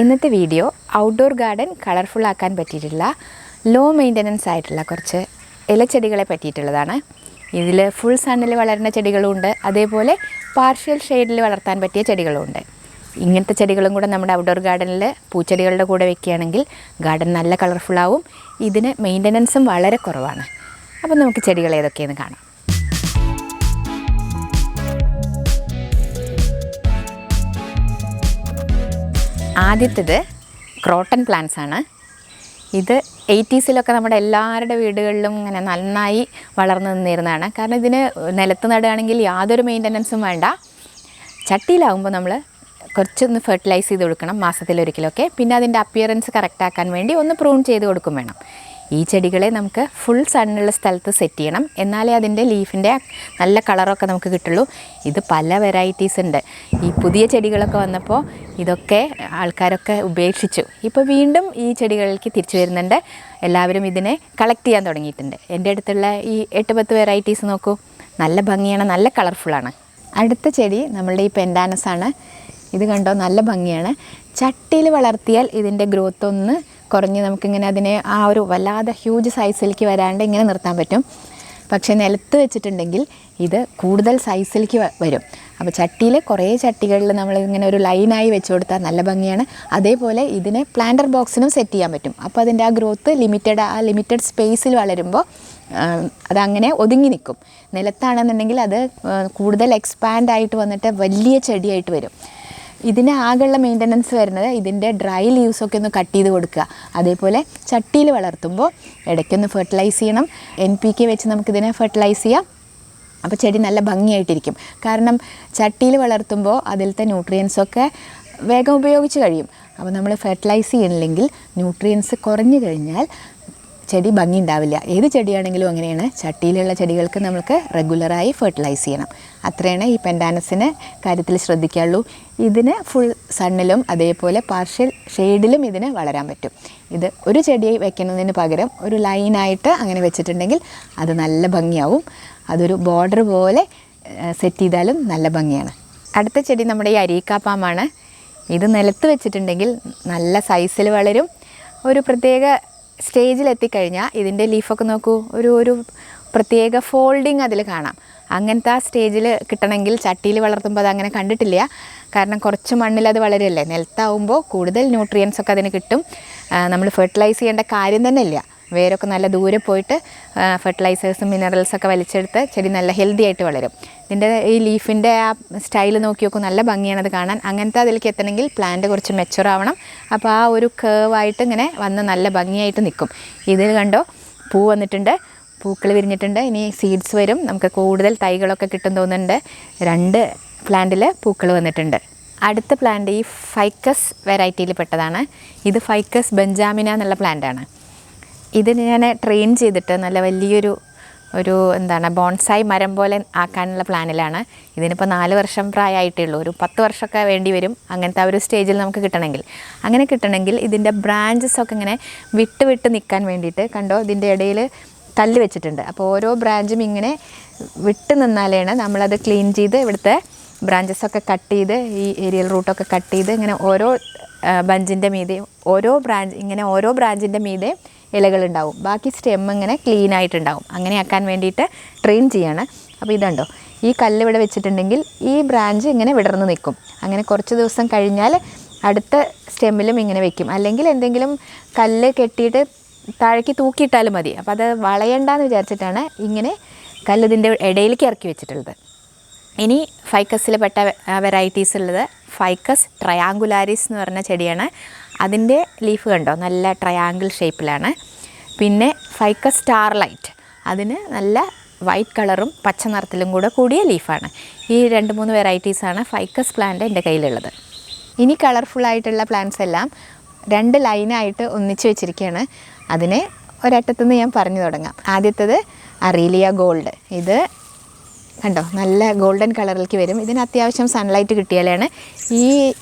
ഇന്നത്തെ video outdoor garden colourful ആക്കാൻ പറ്റിയിട്ടുള്ള ലോ മെയിൻ്റനൻസ് ആയിട്ടുള്ള കുറച്ച് ഇലച്ചെടികളെ പറ്റിയിട്ടുള്ളതാണ്. ഇതിൽ ഫുൾ സണ്ണിൽ വളരുന്ന ചെടികളുമുണ്ട്, അതേപോലെ പാർഷ്യൽ ഷെയ്ഡിൽ വളർത്താൻ പറ്റിയ ചെടികളുമുണ്ട്. ഇങ്ങനത്തെ ചെടികളും കൂടെ നമ്മുടെ ഔട്ട്ഡോർ ഗാർഡനിൽ പൂച്ചെടികളുടെ കൂടെ വെക്കുകയാണെങ്കിൽ ഗാർഡൻ നല്ല കളർഫുള്ളാവും. ഇതിന് മെയിൻ്റനൻസും വളരെ കുറവാണ്. അപ്പോൾ നമുക്ക് ചെടികൾ ഏതൊക്കെയെന്ന് കാണാം. ആദ്യത്തേത് ക്രോട്ടൺ പ്ലാന്റ്സ് ആണ്. ഇത് 80s നമ്മുടെ എല്ലാവരുടെ വീടുകളിലും ഇങ്ങനെ നന്നായി വളർന്നു നിന്നിരുന്നതാണ്. കാരണം ഇതിന് നിലത്ത് നടുകയാണെങ്കിൽ യാതൊരു മെയിൻ്റനൻസും വേണ്ട. ചട്ടിയിലാവുമ്പോൾ നമ്മൾ കുറച്ചൊന്ന് ഫെർട്ടിലൈസ് ചെയ്ത് കൊടുക്കണം മാസത്തിലൊരിക്കലൊക്കെ. പിന്നെ അതിൻ്റെ അപ്പിയറൻസ് കറക്റ്റാക്കാൻ വേണ്ടി ഒന്ന് പ്രൂൺ ചെയ്ത് കൊടുക്കും വേണം. ഈ ചെടികളെ നമുക്ക് ഫുൾ സണ്ണുള്ള സ്ഥലത്ത് സെറ്റ് ചെയ്യണം, എന്നാലേ അതിൻ്റെ ലീഫിൻ്റെ നല്ല കളറൊക്കെ നമുക്ക് കിട്ടുള്ളൂ. ഇത് പല വെറൈറ്റീസ് ഉണ്ട്. ഈ പുതിയ ചെടികളൊക്കെ വന്നപ്പോൾ ഇതൊക്കെ ആൾക്കാരൊക്കെ ഉപേക്ഷിച്ചു. ഇപ്പോൾ വീണ്ടും ഈ ചെടികളിലേക്ക് തിരിച്ചു വരുന്നുണ്ട്. എല്ലാവരും ഇതിനെ കളക്ട് ചെയ്യാൻ തുടങ്ങിയിട്ടുണ്ട്. എൻ്റെ അടുത്തുള്ള ഈ 8-10 വെറൈറ്റീസ് നോക്കൂ, നല്ല ഭംഗിയാണ്, നല്ല കളർഫുള്ളാണ്. അടുത്ത ചെടി നമ്മളുടെ ഈ പെൻഡാനസ് ആണ്. ഇത് കണ്ടോ, നല്ല ഭംഗിയാണ്. ചട്ടിയിൽ വളർത്തിയാൽ ഇതിൻ്റെ ഗ്രോത്ത് ഒന്ന് കുറഞ്ഞ് നമുക്കിങ്ങനെ അതിനെ ആ ഒരു വല്ലാതെ ഹ്യൂജ് സൈസിലേക്ക് വരാണ്ട് ഇങ്ങനെ നിർത്താൻ പറ്റും. പക്ഷേ നിലത്ത് വെച്ചിട്ടുണ്ടെങ്കിൽ ഇത് കൂടുതൽ സൈസിലേക്ക് വരും. അപ്പോൾ ചട്ടിയിൽ കുറേ ചട്ടികളിൽ നമ്മൾ ഇങ്ങനെ ഒരു ലൈനായി വെച്ച് കൊടുത്താൽ നല്ല ഭംഗിയാണ്. അതേപോലെ ഇതിനെ പ്ലാന്റർ ബോക്സിനും സെറ്റ് ചെയ്യാൻ പറ്റും. അപ്പോൾ അതിൻ്റെ ആ ഗ്രോത്ത് ലിമിറ്റഡ് സ്പേസിൽ വളരുമ്പോൾ അതങ്ങനെ ഒതുങ്ങി നിൽക്കും. നിലത്താണെന്നുണ്ടെങ്കിൽ അത് കൂടുതൽ എക്സ്പാൻഡ് ആയിട്ട് വന്നിട്ട് വലിയ ചെടിയായിട്ട് വരും. ഇതിന് ആകെയുള്ള മെയിൻ്റനൻസ് വരുന്നത് ഇതിൻ്റെ ഡ്രൈ ലീവ്സൊക്കെ ഒന്ന് കട്ട് ചെയ്ത് കൊടുക്കുക. അതേപോലെ ചട്ടിയിൽ വളർത്തുമ്പോൾ ഇടയ്ക്കൊന്ന് ഫെർട്ടിലൈസ് ചെയ്യണം. NPK വെച്ച് നമുക്കിതിനെ ഫെർട്ടിലൈസ് ചെയ്യാം. അപ്പോൾ ചെടി നല്ല ഭംഗിയായിട്ടിരിക്കും. കാരണം ചട്ടിയിൽ വളർത്തുമ്പോൾ അതിലത്തെ ന്യൂട്രിയൻസൊക്കെ വേഗം ഉപയോഗിച്ച് കഴിയും. അപ്പോൾ നമ്മൾ ഫെർട്ടിലൈസ് ചെയ്യണില്ലെങ്കിൽ ന്യൂട്രിയൻസ് കുറഞ്ഞു കഴിഞ്ഞാൽ ചെടി ഭംഗി ഉണ്ടാവില്ല. ഏത് ചെടിയാണെങ്കിലും അങ്ങനെയാണ്. ചട്ടിയിലുള്ള ചെടികൾക്ക് നമുക്ക് റെഗുലറായി ഫെർട്ടിലൈസ് ചെയ്യണം. അത്രയാണ് ഈ പെൻഡാനസിന് കാര്യത്തിൽ ശ്രദ്ധിക്കാനുള്ളൂ. ഇതിന് ഫുൾ സണ്ണിലും അതേപോലെ പാർഷ്യൽ ഷെയ്ഡിലും ഇതിന് വളരാൻ പറ്റും. ഇത് ഒരു ചെടി വെക്കുന്നതിന് പകരം ഒരു ലൈനായിട്ട് അങ്ങനെ വെച്ചിട്ടുണ്ടെങ്കിൽ അത് നല്ല ഭംഗിയാവും. അതൊരു ബോർഡർ പോലെ സെറ്റ് ചെയ്താലും നല്ല ഭംഗിയാണ്. അടുത്ത ചെടി നമ്മുടെ ഈ അരീക്ക പാമാണ്. ഇത് നിലത്ത് വെച്ചിട്ടുണ്ടെങ്കിൽ നല്ല സൈസിൽ വളരും. ഒരു പ്രത്യേക സ്റ്റേജിലെത്തിക്കഴിഞ്ഞാൽ ഇതിൻ്റെ ലീഫൊക്കെ നോക്കൂ, ഒരു പ്രത്യേക ഫോൾഡിങ് അതിൽ കാണാം. അങ്ങനത്തെ ആ സ്റ്റേജിൽ കിട്ടണമെങ്കിൽ ചട്ടിയിൽ വളർത്തുമ്പോൾ അതങ്ങനെ കണ്ടിട്ടില്ല. കാരണം കുറച്ച് മണ്ണിൽ അത് വളരല്ലേ. നിലത്താവുമ്പോൾ കൂടുതൽ ന്യൂട്രിയൻസൊക്കെ അതിന് കിട്ടും. നമ്മൾ ഫെർട്ടിലൈസ് ചെയ്യേണ്ട കാര്യം തന്നെ ഇല്ല. വേരൊക്കെ നല്ല ദൂരെ പോയിട്ട് ഫെർട്ടിലൈസേഴ്സും മിനറൽസൊക്കെ വലിച്ചെടുത്ത് ചെടി നല്ല ഹെൽത്തി ആയിട്ട് വളരും. ഇതിൻ്റെ ഈ ലീഫിൻ്റെ ആ സ്റ്റൈൽ നോക്കി നോക്കും, നല്ല ഭംഗിയാണ് അത് കാണാൻ. അങ്ങനത്തെ അതിലേക്ക് എത്തണമെങ്കിൽ പ്ലാന്റ് കുറച്ച് മെച്ചുവർ ആവണം. അപ്പോൾ ആ ഒരു കേവായിട്ട് ഇങ്ങനെ വന്ന് നല്ല ഭംഗിയായിട്ട് നിൽക്കും. ഇതിൽ കണ്ടോ, പൂ വന്നിട്ടുണ്ട്, പൂക്കൾ വിരിഞ്ഞിട്ടുണ്ട്. ഇനി സീഡ്സ് വരും. നമുക്ക് കൂടുതൽ തൈകളൊക്കെ കിട്ടും തോന്നുന്നുണ്ട്. 2 പ്ലാന്റിൽ പൂക്കൾ വന്നിട്ടുണ്ട്. അടുത്ത പ്ലാന്റ് ഈ ഫൈക്കസ് വെറൈറ്റിയിൽ പെട്ടതാണ്. ഇത് ഫൈക്കസ് ബെഞ്ചാമിന എന്നുള്ള പ്ലാന്റാണ്. ഇത് ഞാൻ ട്രെയിൻ ചെയ്തിട്ട് നല്ല വലിയൊരു ബോൺസായി മരം പോലെ ആക്കാനുള്ള പ്ലാനിലാണ്. ഇതിനിപ്പോൾ 4 വർഷം പ്രായമായിട്ടേ ഉള്ളൂ. ഒരു 10 വർഷമൊക്കെ വേണ്ടി വരും അങ്ങനത്തെ ആ ഒരു സ്റ്റേജിൽ നമുക്ക് കിട്ടണമെങ്കിൽ. അങ്ങനെ കിട്ടണമെങ്കിൽ ഇതിൻ്റെ ബ്രാഞ്ചസൊക്കെ ഇങ്ങനെ വിട്ട് നിൽക്കാൻ വേണ്ടിയിട്ട് കണ്ടോ, ഇതിൻ്റെ ഇടയിൽ കല്ല് വെച്ചിട്ടുണ്ട്. അപ്പോൾ ഓരോ ബ്രാഞ്ചും ഇങ്ങനെ വിട്ട് നിന്നാലാണ് നമ്മളത് ക്ലീൻ ചെയ്ത് ഇവിടുത്തെ ബ്രാഞ്ചസൊക്കെ കട്ട് ചെയ്ത് ഈ ഏരിയൽ റൂട്ടൊക്കെ കട്ട് ചെയ്ത് ഇങ്ങനെ ഓരോ ബഞ്ചിൻ്റെ മീതെ ഓരോ ബ്രാഞ്ചിൻ്റെ മീതെ ഇലകളുണ്ടാവും. ബാക്കി സ്റ്റെം ഇങ്ങനെ ക്ലീൻ ആയിട്ടുണ്ടാവും. അങ്ങനെ ആക്കാൻ വേണ്ടിയിട്ട് ട്രെയിൻ ചെയ്യാണ്. അപ്പോൾ ഇതുണ്ടോ, ഈ കല്ല് ഇവിടെ വെച്ചിട്ടുണ്ടെങ്കിൽ ഈ ബ്രാഞ്ച് ഇങ്ങനെ വിടർന്ന് നിൽക്കും. അങ്ങനെ കുറച്ച് ദിവസം കഴിഞ്ഞാൽ അടുത്ത സ്റ്റെമ്മിലും ഇങ്ങനെ വെക്കും. അല്ലെങ്കിൽ എന്തെങ്കിലും കല്ല് കെട്ടിയിട്ട് താഴേക്ക് തൂക്കിയിട്ടാലും മതി. അപ്പോൾ അത് വളയണ്ടെന്ന് വിചാരിച്ചിട്ടാണ് ഇങ്ങനെ കല്ല് ഇതിൻ്റെ ഇടയിലേക്ക് ഇറക്കി വെച്ചിട്ടുള്ളത്. ഇനി ഫൈക്കസിൽ പെട്ട വെറൈറ്റീസ് ഉള്ളത് ഫൈക്കസ് ട്രയാങ്കുലാരിസ് എന്ന് പറഞ്ഞ ചെടിയാണ്. അതിൻ്റെ ലീഫ് കണ്ടോ, നല്ല ട്രയാങ്കിൾ ഷേപ്പിലാണ്. പിന്നെ ഫൈക്കസ് സ്റ്റാർലൈറ്റ്, അതിന് നല്ല വൈറ്റ് കളറും പച്ച നിറത്തിലും കൂടിയ ലീഫാണ്. ഈ 2-3 വെറൈറ്റീസാണ് ഫൈക്കസ് പ്ലാന്റ് എൻ്റെ കയ്യിലുള്ളത്. ഇനി കളർഫുള്ളായിട്ടുള്ള പ്ലാന്റ്സ് എല്ലാം 2 ലൈനായിട്ട് ഒന്നിച്ച് വെച്ചിരിക്കുകയാണ്. അതിനെ ഒരറ്റത്തുനിന്ന് ഞാൻ പറഞ്ഞു തുടങ്ങാം. ആദ്യത്തേത് അറീലിയ ഗോൾഡ്. ഇത് കണ്ടോ, നല്ല ഗോൾഡൻ കളറിലേക്ക് വരും. ഇതിന് അത്യാവശ്യം സൺലൈറ്റ് കിട്ടിയാലാണ് ഈ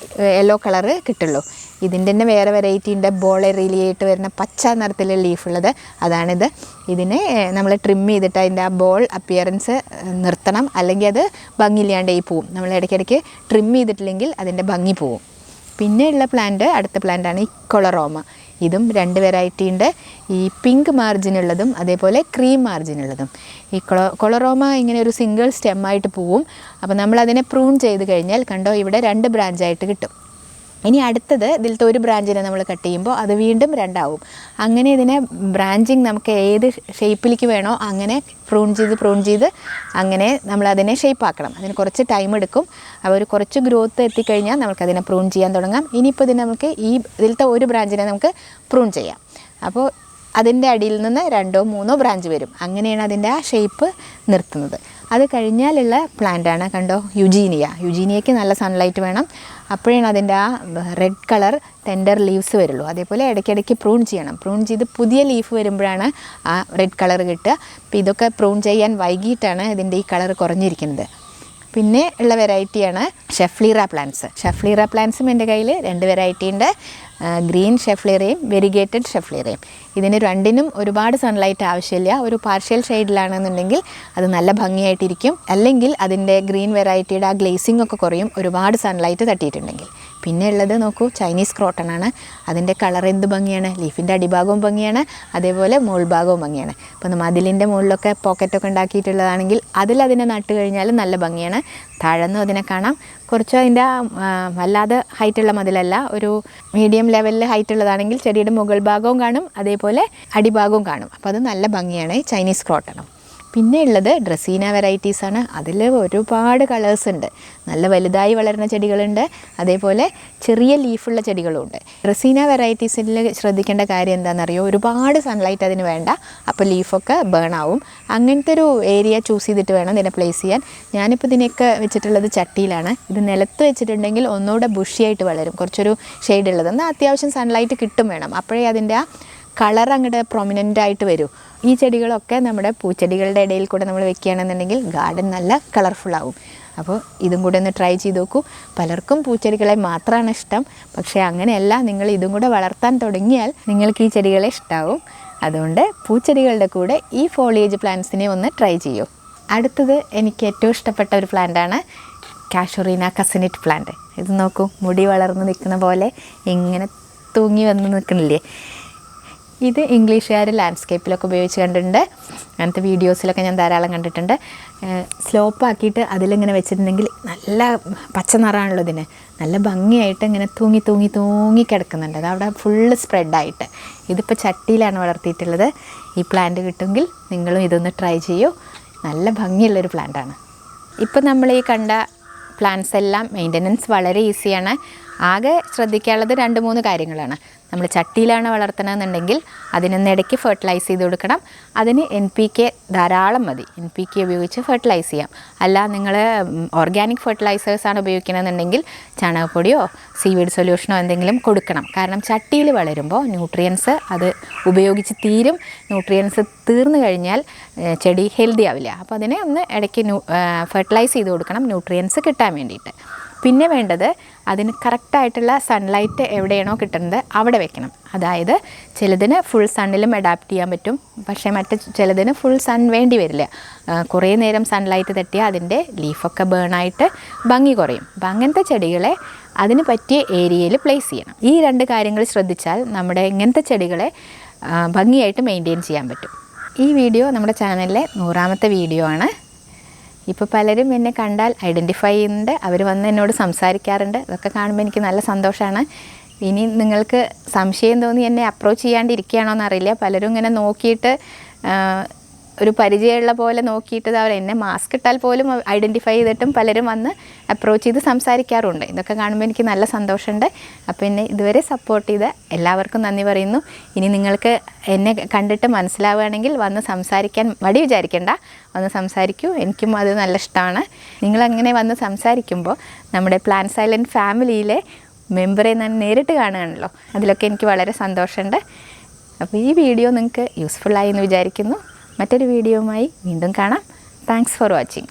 യെല്ലോ കളറ് കിട്ടുള്ളൂ. ഇതിൻ്റെ തന്നെ വേറെ വെറൈറ്റി ഉണ്ട്, ബോൾ എറീലിയായിട്ട് വരുന്ന പച്ച നിറത്തിലുള്ള ലീഫുള്ളത്. അതാണിത്. ഇതിനെ നമ്മൾ ട്രിം ചെയ്തിട്ട് അതിൻ്റെ ആ ബോൾ അപ്പിയറൻസ് നിർത്തണം, അല്ലെങ്കിൽ അത് ഭംഗിയില്ലാണ്ട് പോവും. നമ്മൾ ഇടയ്ക്കിടയ്ക്ക് ട്രിം ചെയ്തിട്ടില്ലെങ്കിൽ അതിൻ്റെ ഭംഗി പോവും. പിന്നെയുള്ള പ്ലാന്റ് അടുത്ത പ്ലാന്റാണ് ഈ കൊളറോമ. ഇതും 2 വെറൈറ്റി ഉണ്ട്, ഈ പിങ്ക് മാർജിനുള്ളതും അതേപോലെ ക്രീം മാർജിനുള്ളതും. ഈ കൊളറോമ ഇങ്ങനെ ഒരു സിംഗിൾ സ്റ്റെമ്മായിട്ട് പോവും. അപ്പോൾ നമ്മളതിനെ പ്രൂൺ ചെയ്ത് കഴിഞ്ഞാൽ കണ്ടോ ഇവിടെ 2 ബ്രാഞ്ചായിട്ട് കിട്ടും. ഇനി അടുത്തത് ഇതിലത്തെ ഒരു ബ്രാഞ്ചിനെ നമ്മൾ കട്ട് ചെയ്യുമ്പോൾ അത് വീണ്ടും 2 ആവും. അങ്ങനെ ഇതിനെ ബ്രാഞ്ചിങ് നമുക്ക് ഏത് ഷേപ്പിലേക്ക് വേണോ അങ്ങനെ പ്രൂൺ ചെയ്ത് അങ്ങനെ നമ്മളതിനെ ഷേപ്പാക്കണം. അതിന് കുറച്ച് ടൈം എടുക്കും. അപ്പോൾ ഒരു കുറച്ച് ഗ്രോത്ത് എത്തിക്കഴിഞ്ഞാൽ നമുക്കതിനെ പ്രൂൺ ചെയ്യാൻ തുടങ്ങാം. ഇനിയിപ്പോൾ ഇതിന് നമുക്ക് ഇതിലത്തെ ഒരു ബ്രാഞ്ചിനെ നമുക്ക് പ്രൂൺ ചെയ്യാം. അപ്പോൾ അതിൻ്റെ അടിയിൽ നിന്ന് 2 or 3 ബ്രാഞ്ച് വരും. അങ്ങനെയാണ് അതിൻ്റെ ആ ഷേപ്പ് നിർത്തുന്നത്. അത് കഴിഞ്ഞാലുള്ള പ്ലാന്റാണ് കണ്ടോ യുജീനിയയ്ക്ക് നല്ല സൺലൈറ്റ് വേണം. അപ്പോഴാണ് അതിൻ്റെ ആ റെഡ് കളർ ടെൻഡർ ലീവ്സ് വരുള്ളൂ. അതേപോലെ ഇടയ്ക്കിടയ്ക്ക് പ്രൂൺ ചെയ്യണം. പ്രൂൺ ചെയ്ത് പുതിയ ലീഫ് വരുമ്പോഴാണ് ആ റെഡ് കളർ കിട്ടുക. അപ്പോൾ ഇതൊക്കെ പ്രൂൺ ചെയ്യാൻ വൈകിട്ടാണ് ഇതിൻ്റെ ഈ കളർ കുറഞ്ഞിരിക്കുന്നത്. പിന്നെ ഉള്ള വെറൈറ്റിയാണ് ഷെഫ്ലീറ പ്ലാന്റ്സും എൻ്റെ കയ്യിൽ 2 വെറൈറ്റി ഉണ്ട്. ഗ്രീൻ ഷെഫ്ലീറയും വെരിഗേറ്റഡ് ഷെഫ്ലീറയും. ഇതിന് രണ്ടിനും ഒരുപാട് സൺലൈറ്റ് ആവശ്യമില്ല. ഒരു പാർഷ്യൽ ഷെയ്ഡിലാണെന്നുണ്ടെങ്കിൽ അത് നല്ല ഭംഗിയായിട്ടിരിക്കും. അല്ലെങ്കിൽ അതിൻ്റെ ഗ്രീൻ വെറൈറ്റിയുടെ ആ ഗ്ലേസിംഗ് ഒക്കെ കുറയും ഒരുപാട് സൺലൈറ്റ് തട്ടിയിട്ടുണ്ടെങ്കിൽ. പിന്നെ ഉള്ളത് നോക്കൂ, ചൈനീസ് ക്രോട്ടൺ ആണ്. അതിൻ്റെ കളർ എന്ത് ഭംഗിയാണ്, ലീഫിൻ്റെ അടിഭാഗവും ഭംഗിയാണ്, അതേപോലെ മുകൾഭാഗവും ഭംഗിയാണ്. അപ്പോൾ മതിലിൻ്റെ മുകളിലൊക്കെ പോക്കറ്റൊക്കെ ഉണ്ടാക്കിയിട്ടുള്ളതാണെങ്കിൽ അതിനെ നട്ട് കഴിഞ്ഞാൽ നല്ല ഭംഗിയാണ്. താഴെന്നും അതിനെ കാണാം. കുറച്ച് അതിൻ്റെ വല്ലാതെ ഹൈറ്റുള്ള മതിലല്ല, ഒരു മീഡിയം ലെവലിൽ ഹൈറ്റുള്ളതാണെങ്കിൽ ചെടിയുടെ മുകൾ ഭാഗവും കാണും, അതേപോലെ അടിഭാഗവും കാണും. അപ്പോൾ അത് നല്ല ഭംഗിയാണ് ഈ ചൈനീസ് ക്രോട്ടണും. പിന്നെ ഉള്ളത് ഡ്രസീന വെറൈറ്റീസാണ്. അതിൽ ഒരുപാട് കളേഴ്സ് ഉണ്ട്. നല്ല വലുതായി വളരുന്ന ചെടികളുണ്ട്, അതേപോലെ ചെറിയ ലീഫുള്ള ചെടികളുമുണ്ട്. ഡ്രസീന വെറൈറ്റീസിൽ ശ്രദ്ധിക്കേണ്ട കാര്യം എന്താണെന്നറിയോ, ഒരുപാട് സൺലൈറ്റ് അതിന് വേണ്ട. അപ്പോൾ ലീഫൊക്കെ ബേൺ ആവും. അങ്ങനത്തെ ഒരു ഏരിയ ചൂസ് ചെയ്തിട്ട് വേണം ഇതിനെ പ്ലേസ് ചെയ്യാൻ. ഞാനിപ്പോൾ ഇതിനൊക്കെ വെച്ചിട്ടുള്ളത് ചട്ടിയിലാണ്. ഇത് നിലത്ത് വെച്ചിട്ടുണ്ടെങ്കിൽ ഒന്നുകൂടെ ബുഷിയായിട്ട് വളരും, കുറച്ചൊരു ഷെയ്ഡുള്ളത്. എന്നാൽ അത്യാവശ്യം സൺലൈറ്റ് കിട്ടും വേണം. അപ്പോഴേ അതിൻ്റെ ആ കളർ അങ്ങോട്ട് പ്രൊമിനൻ്റ് ആയിട്ട് വരും. ഈ ചെടികളൊക്കെ നമ്മുടെ പൂച്ചെടികളുടെ ഇടയിൽ കൂടെ നമ്മൾ വെക്കുകയാണെന്നുണ്ടെങ്കിൽ ഗാർഡൻ നല്ല കളർഫുള്ളാവും. അപ്പോൾ ഇതും കൂടെ ഒന്ന് ട്രൈ ചെയ്ത് നോക്കൂ. പലർക്കും പൂച്ചെടികളെ മാത്രമാണ് ഇഷ്ടം, പക്ഷേ അങ്ങനെയല്ല, നിങ്ങൾ ഇതും കൂടെ വളർത്താൻ തുടങ്ങിയാൽ നിങ്ങൾക്ക് ഈ ചെടികളെ ഇഷ്ടമാവും. അതുകൊണ്ട് പൂച്ചെടികളുടെ കൂടെ ഈ ഫോളിയേജ് പ്ലാന്റ്സിനെ ഒന്ന് ട്രൈ ചെയ്യൂ. അടുത്തത് എനിക്ക് ഏറ്റവും ഇഷ്ടപ്പെട്ട ഒരു പ്ലാന്റാണ് കാഷുറീന കസിനിറ്റ് പ്ലാന്റ്. ഇത് നോക്കൂ, മുടി വളർന്ന് നിൽക്കുന്ന പോലെ ഇങ്ങനെ തൂങ്ങി വന്ന് നിൽക്കുന്നില്ലേ. ഇത് ഇംഗ്ലീഷുകാർ ലാൻഡ്സ്കേപ്പിലൊക്കെ ഉപയോഗിച്ച് കണ്ടിട്ടുണ്ട്. അങ്ങനത്തെ വീഡിയോസിലൊക്കെ ഞാൻ ധാരാളം കണ്ടിട്ടുണ്ട്. സ്ലോപ്പാക്കിയിട്ട് അതിലിങ്ങനെ വെച്ചിട്ടുണ്ടെങ്കിൽ നല്ല പച്ച നിറമാണല്ലോ ഇതിന്. നല്ല ഭംഗിയായിട്ട് ഇങ്ങനെ തൂങ്ങി കിടക്കുന്നുണ്ട്. അത് അവിടെ ഫുള്ള് സ്പ്രെഡായിട്ട്. ഇതിപ്പോൾ ചട്ടിയിലാണ് വളർത്തിയിട്ടുള്ളത്. ഈ പ്ലാന്റ് കിട്ടുമെങ്കിൽ നിങ്ങളും ഇതൊന്ന് ട്രൈ ചെയ്യൂ. നല്ല ഭംഗിയുള്ളൊരു പ്ലാന്റാണ്. ഇപ്പോൾ നമ്മൾ ഈ കണ്ട പ്ലാന്റ്സ് എല്ലാം മെയിൻ്റനൻസ് വളരെ ഈസിയാണ്. ആകെ ശ്രദ്ധിക്കാനുള്ളത് 2-3 കാര്യങ്ങളാണ്. നമ്മൾ ചട്ടിയിലാണ് വളർത്തണമെന്നുണ്ടെങ്കിൽ അതിനൊന്ന് ഇടയ്ക്ക് ഫെർട്ടിലൈസ് ചെയ്ത് കൊടുക്കണം. അതിന് NPK ധാരാളം മതി. NPK ഉപയോഗിച്ച് ഫെർട്ടിലൈസ് ചെയ്യാം. അല്ല നിങ്ങൾ ഓർഗാനിക് ഫെർട്ടിലൈസേഴ്സാണ് ഉപയോഗിക്കണമെന്നുണ്ടെങ്കിൽ ചാണകപ്പൊടിയോ സീവീഡ് സൊല്യൂഷനോ എന്തെങ്കിലും കൊടുക്കണം. കാരണം ചട്ടിയിൽ വളരുമ്പോൾ ന്യൂട്രിയൻസ് അത് ഉപയോഗിച്ച് തീരും. ന്യൂട്രിയൻസ് തീർന്നു കഴിഞ്ഞാൽ ചെടി ഹെൽത്തി ആവില്ല. അപ്പോൾ അതിനെ ഒന്ന് ഇടയ്ക്ക് ഫെർട്ടിലൈസ് ചെയ്ത് കൊടുക്കണം, ന്യൂട്രിയൻസ് കിട്ടാൻ വേണ്ടിയിട്ട്. പിന്നെ വേണ്ടത് അതിന് കറക്റ്റായിട്ടുള്ള സൺലൈറ്റ് എവിടെയാണോ കിട്ടുന്നത് അവിടെ വെക്കണം. അതായത് ചിലതിന് ഫുൾ സണ്ണിലും അഡാപ്റ്റ് ചെയ്യാൻ പറ്റും, പക്ഷേ ചിലതിന് ഫുൾ സൺ വേണ്ടി വരില്ല. കുറേ നേരം സൺലൈറ്റ് തട്ടിയാൽ അതിൻ്റെ ലീഫൊക്കെ ബേണായിട്ട് ഭംഗി കുറയും. അപ്പം അങ്ങനത്തെ ചെടികളെ അതിന് പറ്റിയ ഏരിയയിൽ പ്ലേസ് ചെയ്യണം. ഈ 2 കാര്യങ്ങൾ ശ്രദ്ധിച്ചാൽ നമ്മുടെ ഇങ്ങനത്തെ ചെടികളെ ഭംഗിയായിട്ട് മെയിൻറ്റെയിൻ ചെയ്യാൻ പറ്റും. ഈ വീഡിയോ നമ്മുടെ ചാനലിലെ 100ാമത്തെ വീഡിയോ ആണ്. ഇപ്പോൾ പലരും എന്നെ കണ്ടാൽ ഐഡൻറ്റിഫൈ ചെയ്യുന്നുണ്ട്, അവർ വന്ന് എന്നോട് സംസാരിക്കാറുണ്ട്. അതൊക്കെ കാണുമ്പോൾ എനിക്ക് നല്ല സന്തോഷമാണ്. ഇനി നിങ്ങൾക്ക് സംശയം തോന്നി എന്നെ അപ്രോച്ച് ചെയ്യാണ്ടിരിക്കുകയാണോ എന്നറിയില്ല. പലരും ഇങ്ങനെ നോക്കിയിട്ട് ഒരു പരിചയമുള്ള പോലെ നോക്കിയിട്ട് അവർ എന്നെ മാസ്ക് ഇട്ടാൽ പോലും ഐഡൻറ്റിഫൈ ചെയ്തിട്ടും പലരും വന്ന് അപ്രോച്ച് ചെയ്ത് സംസാരിക്കാറുണ്ട്. ഇതൊക്കെ കാണുമ്പോൾ എനിക്ക് നല്ല സന്തോഷമുണ്ട്. അപ്പോൾ എന്നെ ഇതുവരെ സപ്പോർട്ട് ചെയ്ത എല്ലാവർക്കും നന്ദി പറയുന്നു. ഇനി നിങ്ങൾക്ക് എന്നെ കണ്ടിട്ട് മനസ്സിലാവുകയാണെങ്കിൽ വന്ന് സംസാരിക്കാൻ മടി വിചാരിക്കേണ്ട, വന്ന് സംസാരിക്കൂ. എനിക്കും അത് നല്ല ഇഷ്ടമാണ്. നിങ്ങളങ്ങനെ വന്ന് സംസാരിക്കുമ്പോൾ നമ്മുടെ പ്ലാന്റ് സൈലൻറ്റ് ഫാമിലിയിലെ മെമ്പറെ ഞാൻ നേരിട്ട് കാണുകയാണല്ലോ, അതിലൊക്കെ എനിക്ക് വളരെ സന്തോഷമുണ്ട്. അപ്പോൾ ഈ വീഡിയോ നിങ്ങൾക്ക് യൂസ്ഫുള്ളായി എന്ന് വിചാരിക്കുന്നു. മറ്റൊരു വീഡിയോയുമായി വീണ്ടും കാണാം. Thanks for watching.